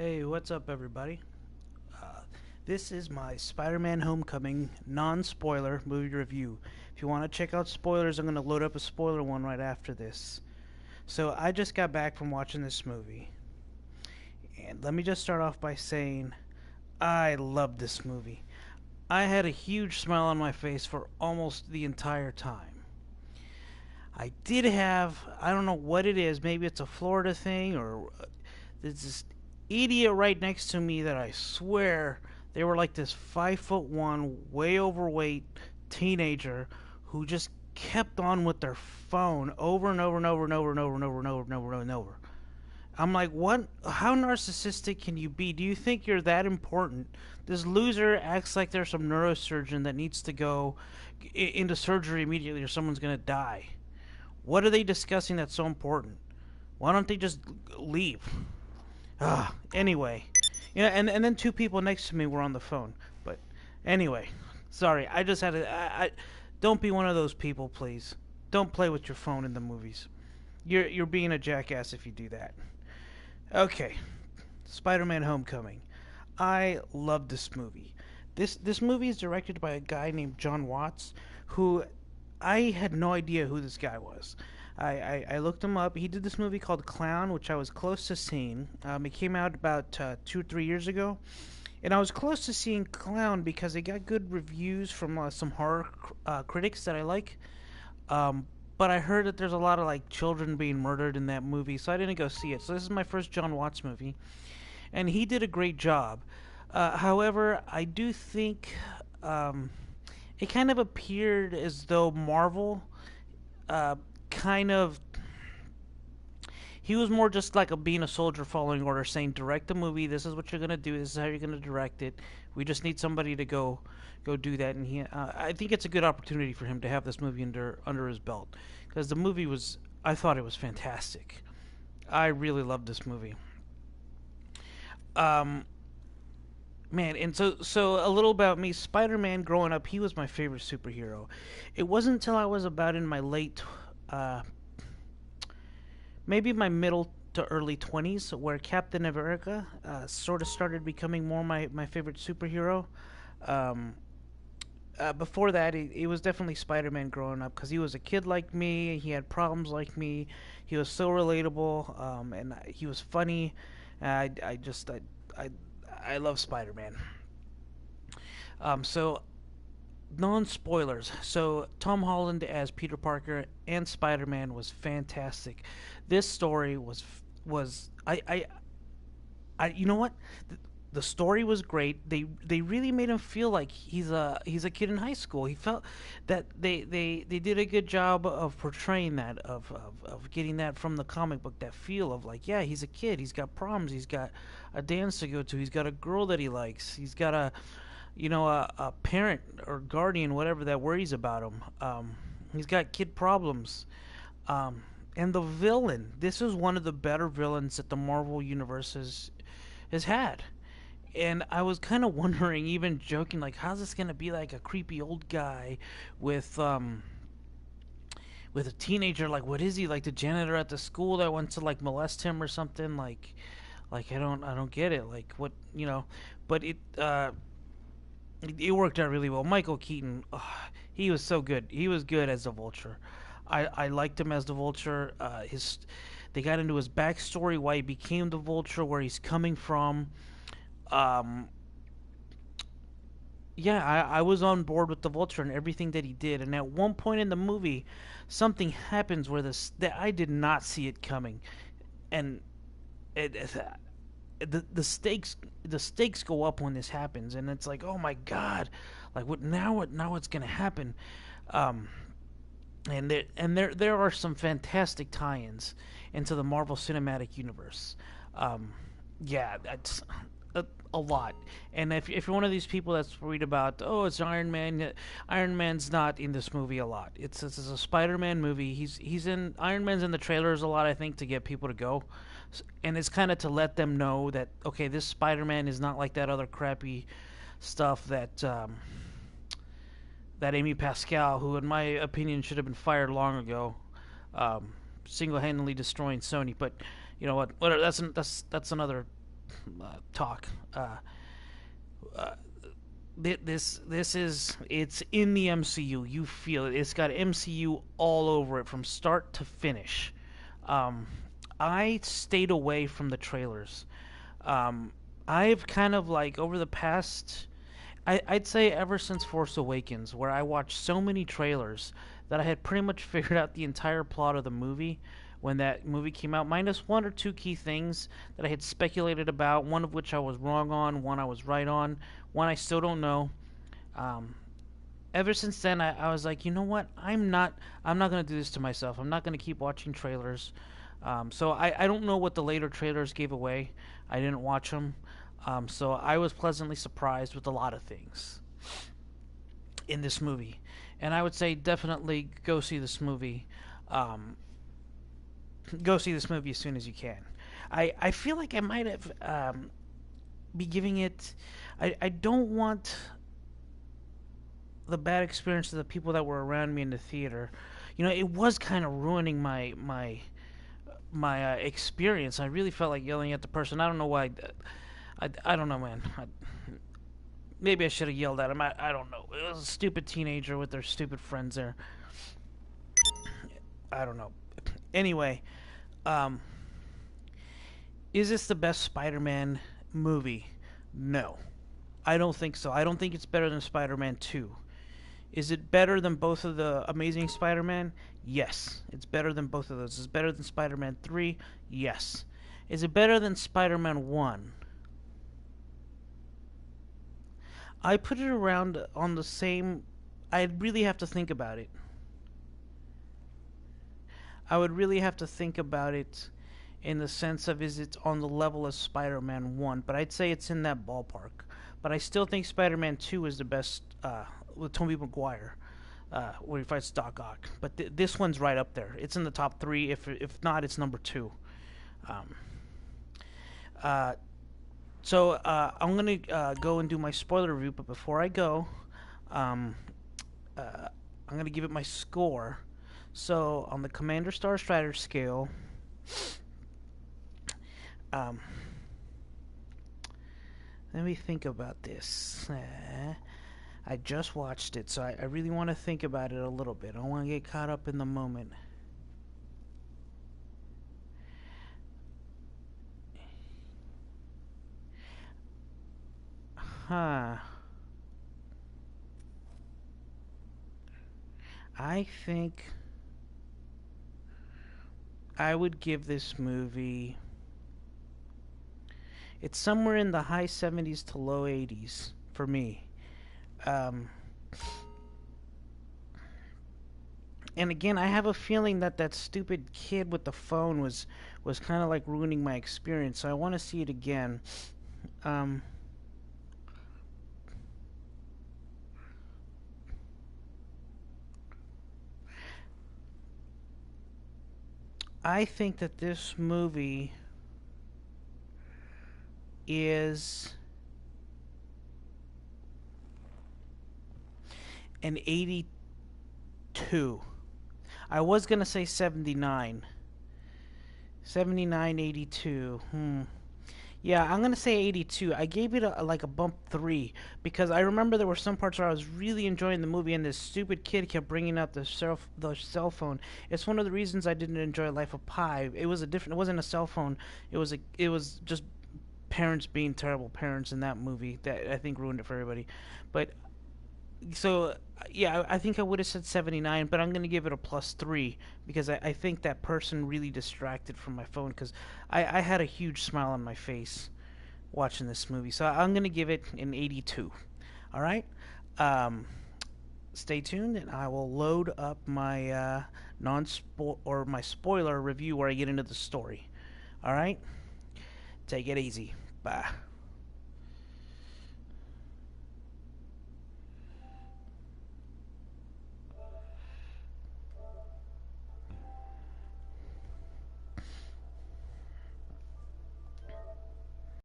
Hey, what's up, everybody? Uh, this is my Spider-Man Homecoming non-spoiler movie review. If you want to check out spoilers, I'm going to load up a spoiler one right after this. So, I just got back from watching this movie. And let me just start off by saying I love this movie. I had a huge smile on my face for almost the entire time. I did have, I don't know what it is, maybe it's a Florida thing or there's this idiot right next to me that I swear they were like this 5'1", way overweight teenager who just kept on with their phone over and over and over and over and over and over and over and over and over. I'm like, what? How narcissistic can you be? Do you think you're that important? This loser acts like there's some neurosurgeon that needs to go into surgery immediately or someone's gonna die. What are they discussing that's so important? Why don't they just leave? Anyway, and then two people next to me were on the phone. But anyway, sorry, I just had to. Don't be one of those people, please. Don't play with your phone in the movies. You're being a jackass if you do that. Okay, Spider-Man: Homecoming. I love this movie. This movie is directed by a guy named John Watts, who I had no idea who this guy was. I looked him up. He did this movie called Clown, which I was close to seeing. It came out about 2 or 3 years ago. And I was close to seeing Clown because it got good reviews from some horror critics that I like. But I heard that there's a lot of like children being murdered in that movie, so I didn't go see it. So this is my first John Watts movie, and he did a great job. However, I do think it kind of appeared as though Marvel uh, kind of he was more just like being a soldier following orders, saying direct the movie. This is what you're gonna do. This is how you're gonna direct it. We just need somebody to go do that. And I think it's a good opportunity for him to have this movie under his belt because the movie was. I thought it was fantastic. I really loved this movie. Um, Man, and so a little about me. Spider-Man, growing up, he was my favorite superhero. It wasn't until I was about in my late uh, maybe my middle to early 20s where Captain America sort of started becoming more my favorite superhero. Um, Before that, it was definitely Spider-Man growing up because he was a kid like me. He had problems like me. He was so relatable, and he was funny. I just I I love Spider-Man. So non spoilers. So Tom Holland as Peter Parker and Spider Man was fantastic. This story was I you know what? The story was great. They really made him feel like he's a kid in high school. He felt that they did a good job of portraying that of getting that from the comic book, that feel of like, yeah, he's a kid. He's got problems. He's got a dance to go to. He's got a girl that he likes. He's got a parent or guardian, whatever, that worries about him. He's got kid problems. And the villain. This is one of the better villains that the Marvel universe has had. And I was kind of wondering, even joking, like, how's this gonna be like a creepy old guy with a teenager? Like, what is he, like the janitor at the school that wants to like molest him or something? Like I don't get it. Like what But it worked out really well. Michael Keaton, he was so good. He was good as the Vulture. I liked him as the Vulture. His They got into his backstory, why he became the Vulture, where he's coming from. Um, yeah, I was on board with the Vulture and everything that he did. And at one point in the movie, something happens where this that I did not see it coming, and the stakes go up when this happens, and it's like, oh my god, like what's gonna happen. Um, and there are some fantastic tie-ins into the Marvel Cinematic Universe. Um, yeah, that's a lot. And if you're one of these people that's worried about, oh, it's Iron Man, Iron Man's not in this movie a lot. It's a Spider-Man movie. He's in Iron Man's in the trailers a lot, I think, to get people to go, and it's kind of to let them know that, okay, this Spider-Man is not like that other crappy stuff that Amy Pascal, who in my opinion should have been fired long ago, single-handedly destroying Sony. But you know what? Whatever. That's another talk. Uh, this is it's in the MCU. You feel it. It's got MCU all over it from start to finish. Um, I stayed away from the trailers. Um, I've kind of like over the past, I'd say ever since Force Awakens, where I watched so many trailers that I had pretty much figured out the entire plot of the movie when that movie came out, minus one or two key things that I had speculated about, one of which I was wrong on, one I was right on, one I still don't know. Um, Ever since then, I was like, you know what? I'm not gonna do this to myself. I'm not gonna keep watching trailers. So I don't know what the later trailers gave away. I didn't watch them. So I was pleasantly surprised with a lot of things in this movie, and I would say definitely go see this movie. Um, Go see this movie as soon as you can. I feel like I might have be giving it. I don't want the bad experience of the people that were around me in the theater. You know, it was kind of ruining my experience. I really felt like yelling at the person. I don't know why. I don't know, man. Maybe I should have yelled at him. I don't know. It was a stupid teenager with their stupid friends there. I don't know. Anyway, um, is this the best Spider-Man movie? No, I don't think so. I don't think it's better than Spider-Man 2. Is it better than both of the Amazing Spider-Man? Yes, it's better than both of those. Is it better than Spider-Man 3? Yes. Is it better than Spider-Man 1? I put it around on the same. I'd really have to think about it. I would really have to think about it in the sense of is it on the level of Spider-Man 1, but I'd say it's in that ballpark. But I still think Spider-Man 2 is the best with Tobey Maguire, where he fights Doc Ock. But this one's right up there. It's in the top three. If not, it's number two. Um, uh, I'm gonna go and do my spoiler review. But before I go, um, I'm gonna give it my score. So on the Commander Star Strider scale, um, let me think about this. I just watched it, so I really want to think about it a little bit. I don't want to get caught up in the moment. Huh. I think I would give this movie. It's somewhere in the high 70s to low 80s for me. Um, and again, I have a feeling that that stupid kid with the phone was kind of like ruining my experience. So I want to see it again. Um, I think that this movie is an 82. I was going to say 79. 79, 82. Yeah, I'm going to say 82. I gave it like a bump 3 because I remember there were some parts where I was really enjoying the movie and this stupid kid kept bringing out the cell phone. It's one of the reasons I didn't enjoy Life of Pi. It was a different. It wasn't a cell phone. It was just parents being terrible parents in that movie that I think ruined it for everybody. But so yeah, I think I would have said 79, but I'm going to give it a plus 3 because I think that person really distracted from my phone because I had a huge smile on my face watching this movie. So I'm going to give it an 82. All right? Um, Stay tuned and I will load up my my spoiler review where I get into the story. All right? Take it easy. Bye.